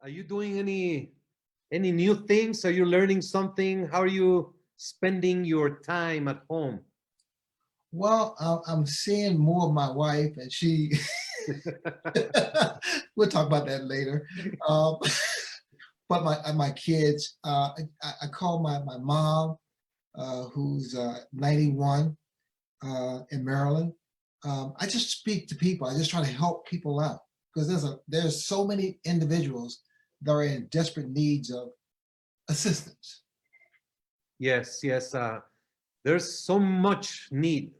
Are you doing any new things? Are you learning something? How are you spending your time at home? Well, I'm seeing more of my wife, and she. We'll talk about that later. Um, but my kids, I call my mom, who's 91 in Maryland. I just speak to people. I just try to help people out because there's so many individuals that are in desperate needs of assistance. Yes, yes. There's so much need,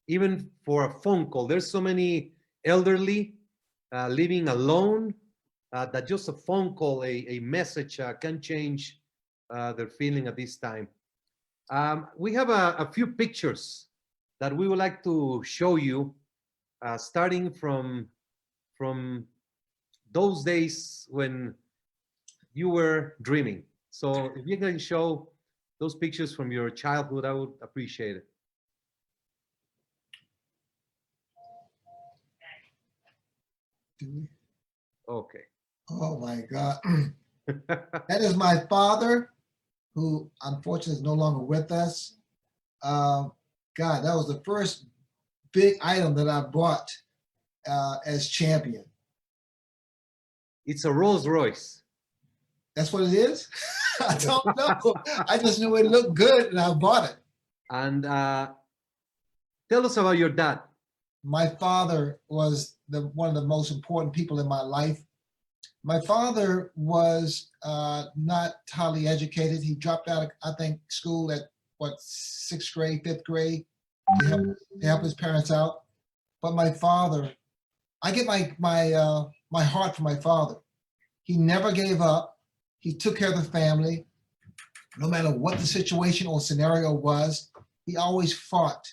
even for a phone call. There's so many elderly living alone that just a phone call, a message can change their feeling at this time. We have a few pictures that we would like to show you, starting from those days when you were dreaming. So if you can show those pictures from your childhood, I would appreciate it. Okay. Oh my God. That is my father, who unfortunately is no longer with us. God, that was the first big item that I bought as champion. It's a Rolls Royce. That's what it is? I don't know. I just knew it looked good and I bought it. And tell us about your dad. My father was one of the most important people in my life. My father was not highly educated. He dropped out of, I think, school at sixth grade, fifth grade to help his parents out. But my father, I get my heart from my father. He never gave up. He took care of the family. No matter what the situation or scenario was, he always fought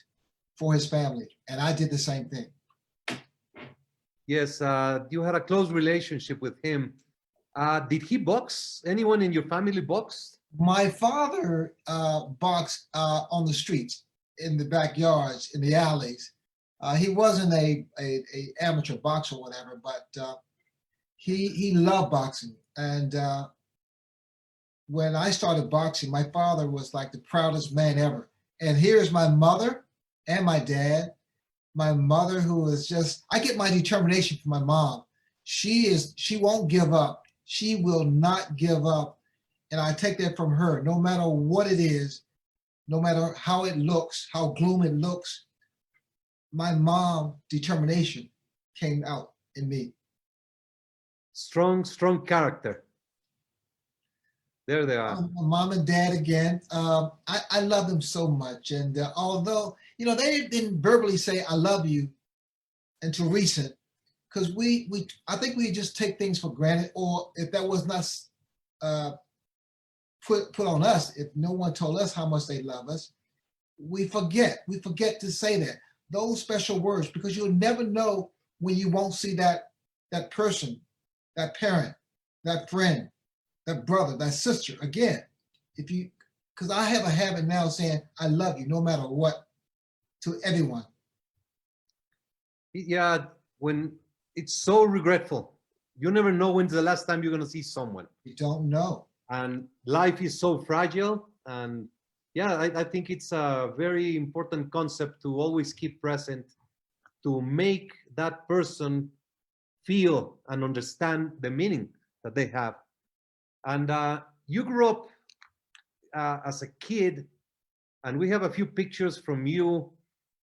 for his family. And I did the same thing. Yes, you had a close relationship with him. Did he box? Anyone in your family boxed? My father boxed on the streets, in the backyards, in the alleys. He wasn't a amateur boxer or whatever, but he loved boxing. And when I started boxing, my father was like the proudest man ever. And here's my mother and my dad. My mother, who is just, I get my determination from my mom. She won't give up. She will not give up. And I take that from her, no matter what it is, no matter how it looks, how gloom it looks, my mom's determination came out in me. Strong character. There they are. Mom and dad again. I love them so much. And although, they didn't verbally say, I love you until recent, because I think we just take things for granted, or if that was not put on us, if no one told us how much they love us, we forget to say that, those special words, because you'll never know when you won't see that person, that parent, that friend, that brother, that sister again. Because I have a habit now of saying, I love you no matter what, to everyone. Yeah, when it's so regretful. You never know when's the last time you're going to see someone. You don't know. And life is so fragile. And yeah, I think it's a very important concept to always keep present, to make that person feel and understand the meaning that they have. And you grew up as a kid, and we have a few pictures from you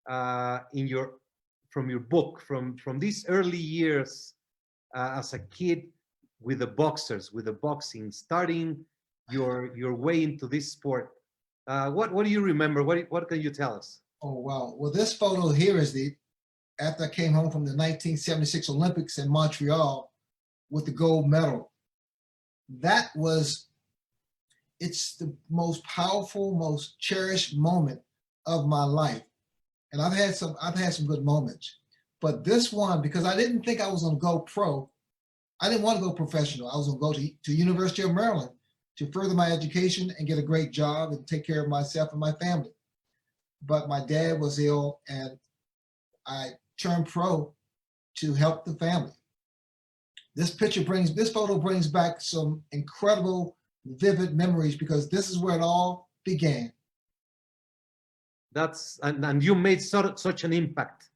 from your book, from these early years as a kid with the boxers, with the boxing, starting your way into this sport. What do you remember? What can you tell us? Oh, wow. Well, this photo here is after I came home from the 1976 Olympics in Montreal with the gold medal. It's the most powerful, most cherished moment of my life. And I've had some good moments, but this one, because I didn't think I was going to go pro, I didn't want to go professional. I was going to go to University of Maryland to further my education and get a great job and take care of myself and my family. But my dad was ill, and I turned pro to help the family. this photo brings back some incredible, vivid memories because this is where it all began. And you made such an impact.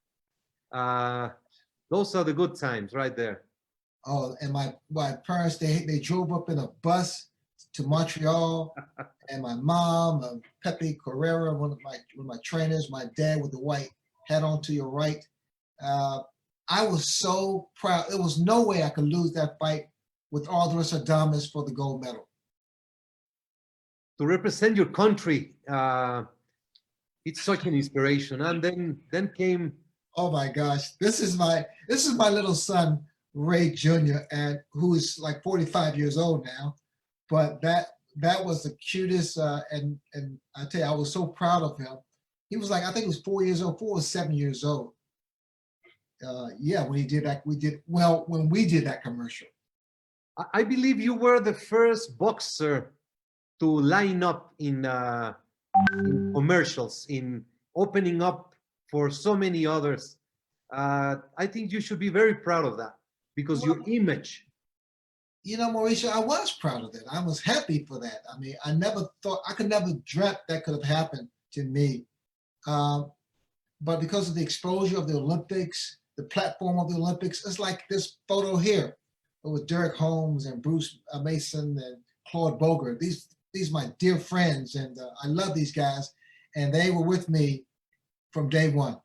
Those are the good times right there. Oh, and my parents, they drove up in a bus to Montreal, and my mom, Pepe Carrera, one of my trainers, my dad with the white hat on to your right. I was so proud. There was no way I could lose that fight with Arthur Adames for the gold medal. To represent your country, it's such an inspiration. And then came. Oh my gosh, this is my little son Ray Jr. and who is like 45 years old now. But that was the cutest, and I tell you, I was so proud of him. He was like, I think he was 4 years old, 4 or 7 years old. Yeah, when he did that, when we did that commercial. I believe you were the first boxer to line up in commercials, in opening up for so many others. I think you should be very proud of that because your image. You know, Mauricio, I was proud of that. I was happy for that. I mean, I could never dreamt that could have happened to me. But because of the exposure of the Olympics, the platform of the Olympics, it's like this photo here with Derek Holmes and Bruce Mason and Claude Boger. These my dear friends, and I love these guys, and they were with me from day one.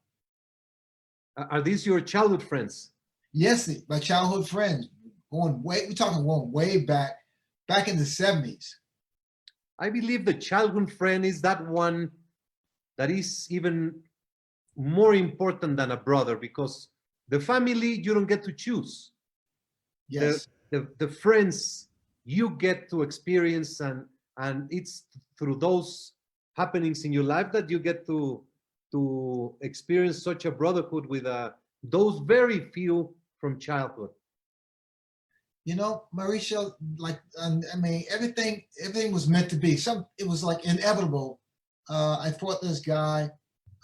Are these your childhood friends? Yes, my childhood friends. We're talking going way back in the 70s. I believe the childhood friend is that one that is even more important than a brother because the family you don't get to choose. Yes. The friends you get to experience, and it's through those happenings in your life that you get to experience such a brotherhood with those very few from childhood. You know, Mauricio, like I mean, everything was meant to be. It was like inevitable. I fought this guy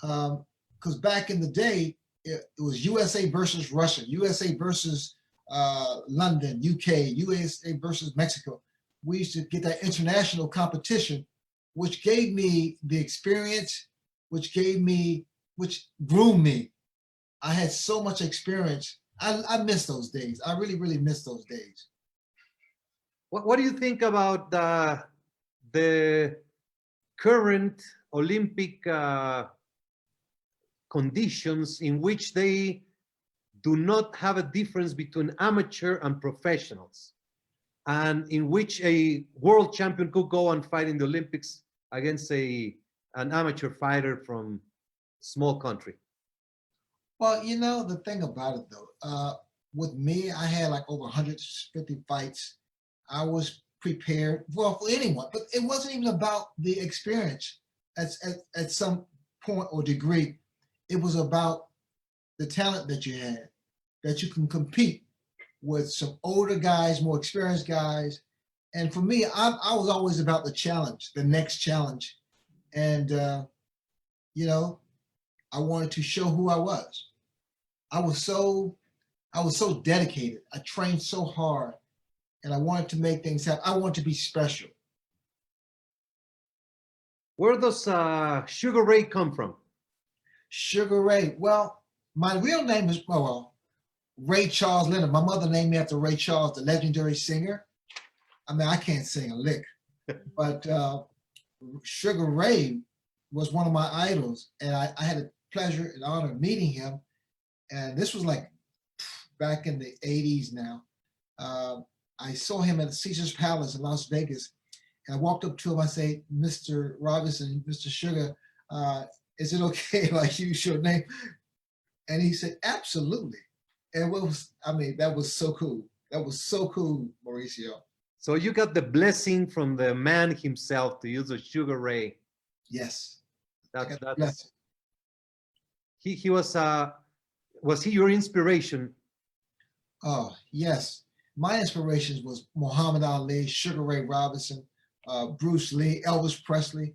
because back in the day, it was USA versus Russia, USA versus London, UK, USA versus Mexico. We used to get that international competition, which gave me the experience, which groomed me. I had so much experience. I miss those days. I really, really miss those days. What do you think about the current Olympic conditions in which they do not have a difference between amateur and professionals, and in which a world champion could go and fight in the Olympics against an amateur fighter from a small country? Well, you know, the thing about it though, with me, I had like over 150 fights. I was prepared, well, for anyone, but it wasn't even about the experience at some point or degree. It was about the talent that you had, that you can compete with some older guys, more experienced guys. And for me, I was always about the challenge, the next challenge. And, you know, I wanted to show who I was. I was so dedicated. I trained so hard, and I wanted to make things happen. I wanted to be special. Where does Sugar Ray come from? Sugar Ray. Well, my real name is Ray Charles Leonard. My mother named me after Ray Charles, the legendary singer. I mean, I can't sing a lick, but Sugar Ray was one of my idols, and I had a pleasure and honor of meeting him. And this was like back in the 80s now. I saw him at Caesar's Palace in Las Vegas. And I walked up to him, I say, Mr. Robinson, Mr. Sugar, is it okay if I use your name? And he said, absolutely. And that was so cool. That was so cool, Mauricio. So you got the blessing from the man himself to use a Sugar Ray. Yes. That's he was he your inspiration? Oh, yes. My inspirations was Muhammad Ali, Sugar Ray Robinson, Bruce Lee, Elvis Presley.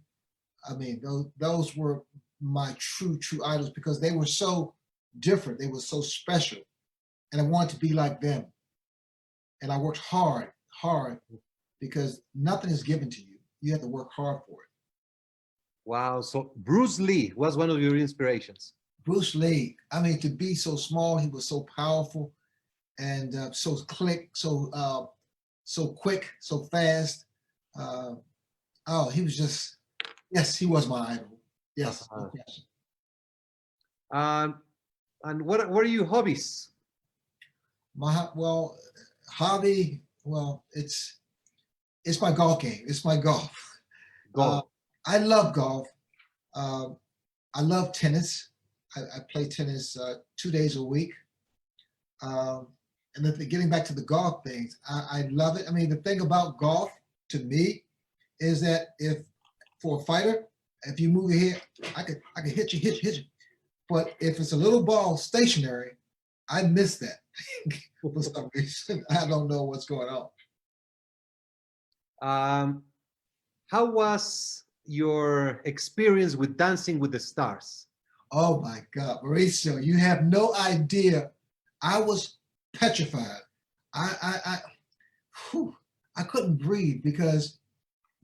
I mean, those were my true idols because they were so different. They were so special. And I wanted to be like them. and I worked hard, because nothing is given to you. You have to work hard for it. Wow. So Bruce Lee was one of your inspirations. Bruce Lee, I mean, to be so small, he was so powerful and so quick, so fast. Uh, oh, he was just, yes, he was my idol. Yes. Uh-huh. No question. And what are your hobbies? Well, hobby, well, it's my golf game. It's my golf. Golf. I love golf. Um, I love tennis. I play tennis 2 days a week. Um, and then getting back to the golf things, I love it. I mean, the thing about golf to me is that if for a fighter, if you move your head, I could hit you. But if it's a little ball stationary, I miss that for some reason. I don't know what's going on. How was your experience with Dancing with the Stars? Oh my God, Mauricio, you have no idea. I was petrified. Whew, I couldn't breathe because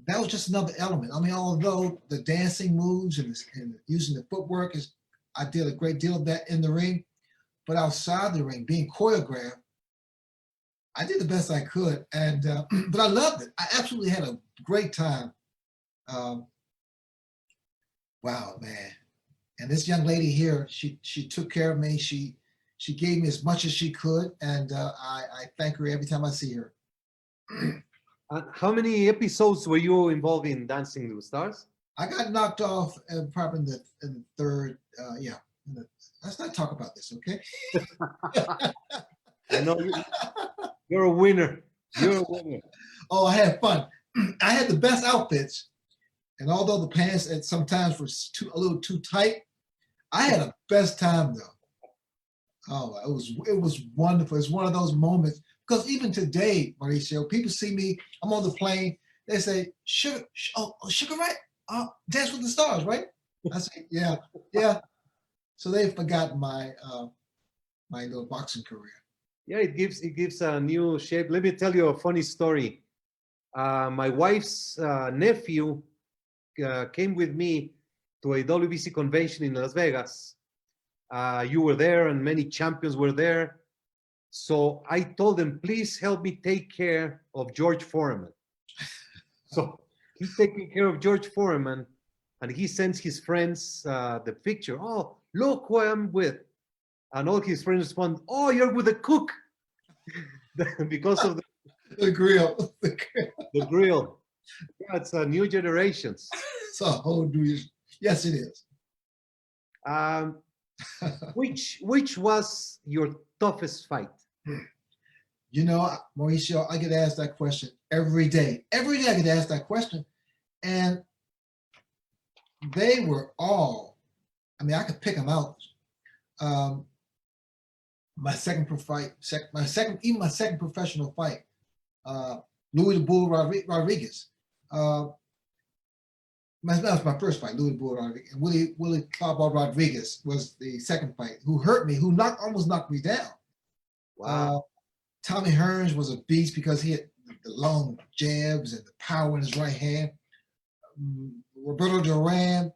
that was just another element. I mean, although the dancing moves and using the footwork is, I did a great deal of that in the ring, but outside the ring, being choreographed, I did the best I could, and but I loved it. I absolutely had a great time. Um, wow, man! And this young lady here, she took care of me. She gave me as much as she could, and I thank her every time I see her. How many episodes were you involved in Dancing with the Stars? I got knocked off probably in the third. Yeah, let's not talk about this, okay? I know you're a winner. You're a winner. Oh, I had fun. I had the best outfits, and although the pants at sometimes were a little too tight, I had the best time though. Oh, it was wonderful. It's one of those moments because even today, Mauricio, people see me. I'm on the plane. They say, "Sugar, Sugar, right? Dance with the Stars, right?" I say, "Yeah." So they've forgotten my my little boxing career. Yeah, it gives a new shape. Let me tell you a funny story. My wife's nephew came with me to a WBC convention in Las Vegas. You were there, and many champions were there. So I told them, please help me take care of George Foreman. So he's taking care of George Foreman, and he sends his friends the picture. Oh, look who I'm with. And all his friends respond, oh, you're with the cook. Because of The grill. the grill. Yeah, it's new generations. It's a whole new. Yes, it is. Which was your toughest fight? You know, Mauricio, I get asked that question every day. Every day I get asked that question. And they were all, I mean, I could pick them out. My second fight, even my second professional fight, Louis the Bull Rodriguez. That was my first fight, Louis the Bull Rodriguez. And Willie Clawball Rodriguez was the second fight, who hurt me, who almost knocked me down. Wow. Tommy Hearns was a beast because he had the long jabs and the power in his right hand. Roberto Duran,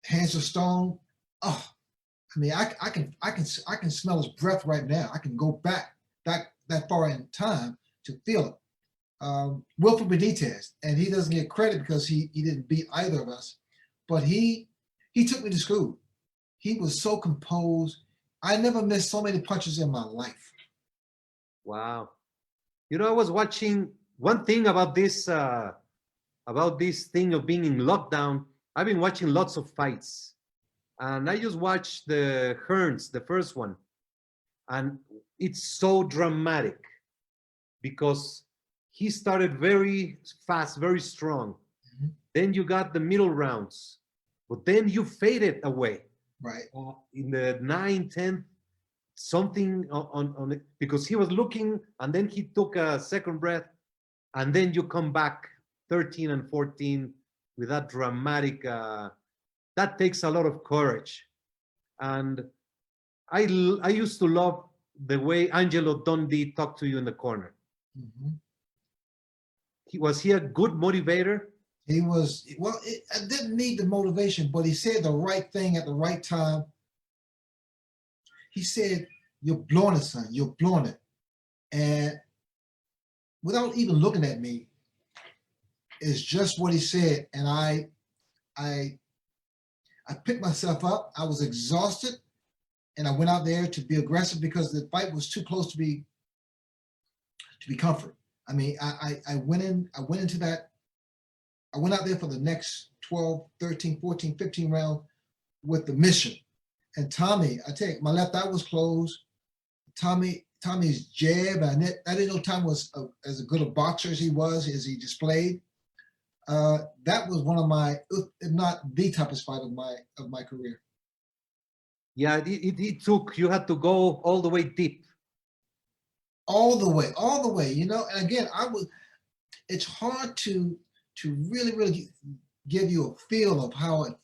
Hands of Stone. Oh, I mean, I can smell his breath right now. I can go back that far in time to feel it. Wilfred Benitez, and he doesn't get credit because he didn't beat either of us, but he took me to school. He was so composed. I never missed so many punches in my life. Wow. You know, I was watching one thing about this thing of being in lockdown. I've been watching lots of fights, and I just watched the Hearns, the first one, and it's so dramatic because he started very fast, very strong. Mhm. Then you got the middle rounds, but then you faded away. Right. In the 9, 10, something on it, because he was looking, and then he took a second breath, and then you come back 13 and 14 with that dramatic, that takes a lot of courage. And I used to love the way Angelo Dondi talked to you in the corner? Mhm. Was he a good motivator? He was, well, I didn't need the motivation, but he said the right thing at the right time. He said, "You're blowing it, son. You're blowing it." And without even looking at me, it's just what he said. And I picked myself up. I was exhausted, and I went out there to be aggressive because the fight was too close to be comfort. I mean, I went into that. I went out there for the next 12, 13, 14, 15 rounds with the mission. And Tommy, I tell you, my left eye was closed. Tommy's jab, and I didn't know Tommy was as good a boxer as he displayed. That was one of my, if not the toughest fight of my career. Yeah, it took, you had to go all the way deep. All the way, you know. And again, it's hard to really give you a feel of how it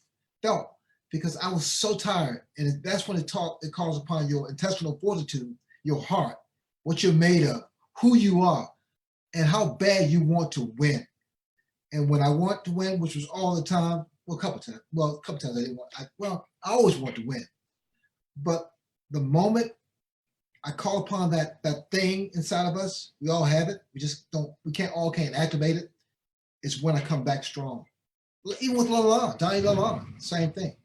felt because I was so tired. And that's when it calls upon your intestinal fortitude, your heart, what you're made of, who you are, and how bad you want to win. And when I want to win, which was all the time, a couple times I didn't want, I always want to win. But the moment I call upon that thing inside of us, we all have it. We can't activate it. It's when I come back strong. Even with Donnie Lalonde, same thing.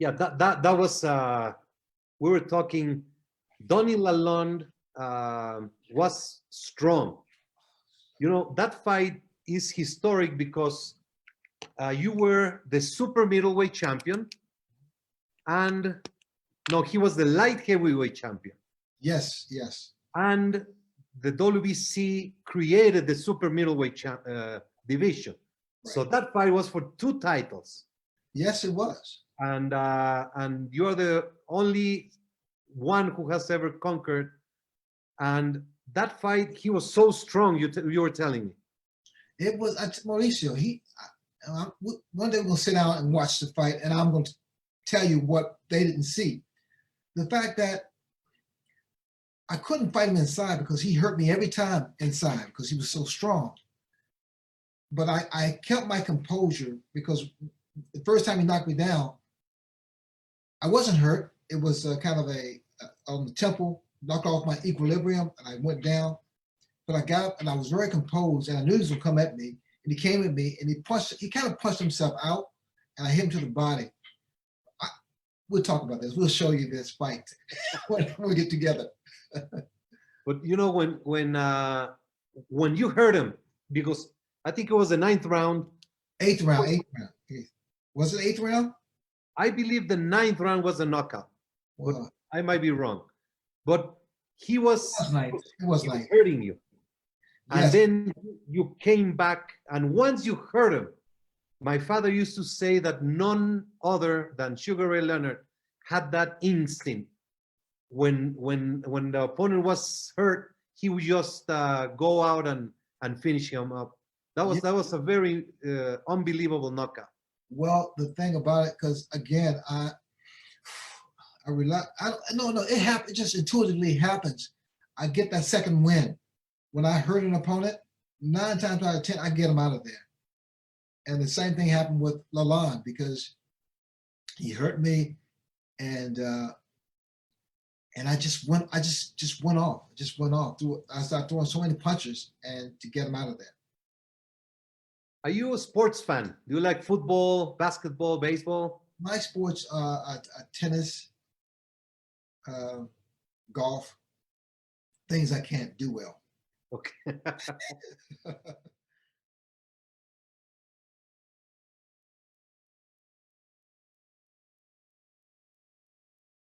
Yeah, that was, we were talking, Donnie Lalonde was strong. You know, that fight is historic because you were the super middleweight champion, and no, he was the light heavyweight champion. Yes. And the WBC created the super middleweight division. Right. So that fight was for 2 titles. Yes, it was. And you're the only one who has ever conquered. And that fight, he was so strong. You were telling me. It was Mauricio. One day we're gonna sit down and watch the fight, and I'm going to tell you what they didn't see. The fact that I couldn't fight him inside because he hurt me every time inside because he was so strong. But I kept my composure because the first time he knocked me down, I wasn't hurt. It was kind of on the temple, knocked off my equilibrium, and I went down. But I got up and I was very composed, and I knew he was gonna come at me. And he came at me, and he kind of punched himself out, and I hit him to the body. We'll talk about this. We'll show you this fight when we get together. But you know, when you hurt him, because I think it was the 9th round. 8th round. Was it 8th round? I believe the 9th round was a knockout, but I might be wrong. But he was hurting you. Yes. And then you came back, and once you hurt him, my father used to say that none other than Sugar Ray Leonard had that instinct. When the opponent was hurt, he would just go out and finish him up. That was a very unbelievable knockout. Well, the thing about it, because again, it happens. It just intuitively happens. I get that second win. When I hurt an opponent, 9 times out of 10, I get him out of there. And the same thing happened with Lalonde because he hurt me, and I just went off. I started throwing so many punches and to get him out of there. Are you a sports fan? Do you like football, basketball, baseball? My sports are tennis, golf, things I can't do well. Okay.